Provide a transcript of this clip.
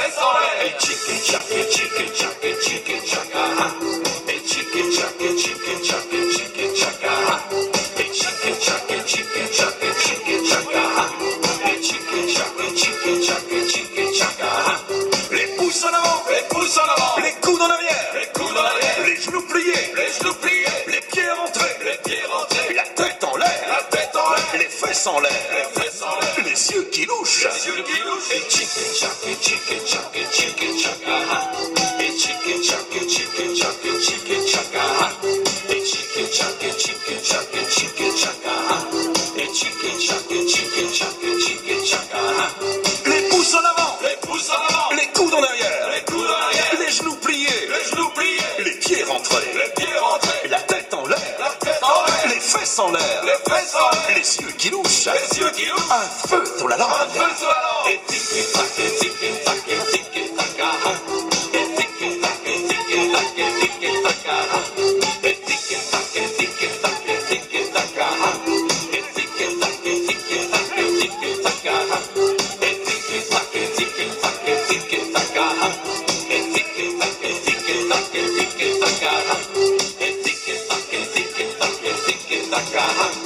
fesses en l'air. Et chicken chaka, chicken chaka, chicken chaka. Et chicken chaka, chicken chaka, chicken chaka. Et chicken chaka, chicken chaka, chicken chaka. Et chicken chaka, chicken chaka, chicken chaka. Les pouces en avant, les pouces en avant. Les coudes en arrière, les coudes en arrière. Les genoux pliés, les genoux pliés. Les pieds rentrés, les pieds rentrés. La tête en l'air, la tête en l'air. Les fesses en l'air, les fesses en l'air. Les yeux qui louchent, les yeux qui louchent. Et chicken chaka, chicken chaka, chicken chaka. Et chicken chaka, chicken chaka, chicken chaka. Et chicken chaka, chicken chaka, chicken chaka. Et chicken chaka, chicken chaka, chicken chaka. Les pouces en avant, les pouces en avant. Les coudes en arrière, les coudes en arrière. Les genoux pliés, les genoux pliés. Les pieds rentrés, les pieds rentrés. La tête en l'air, la tête en l'air. Les fesses en l'air, les fesses en l'air. Les yeux qui louchent, les yeux qui louchent. Un feu sur la langue, un feu sur la langue. Et tic tac, tic tac, tic tac. Et tic tac, tic tac, tic tac. Et tic tac, tic tac, tic tac. Et tic tac, tic tac, tic tac. Et tic tac, tic tac, tic tac. Et tic tac, tic tac, tic tac. Et tic tac, tic tac, tic tac.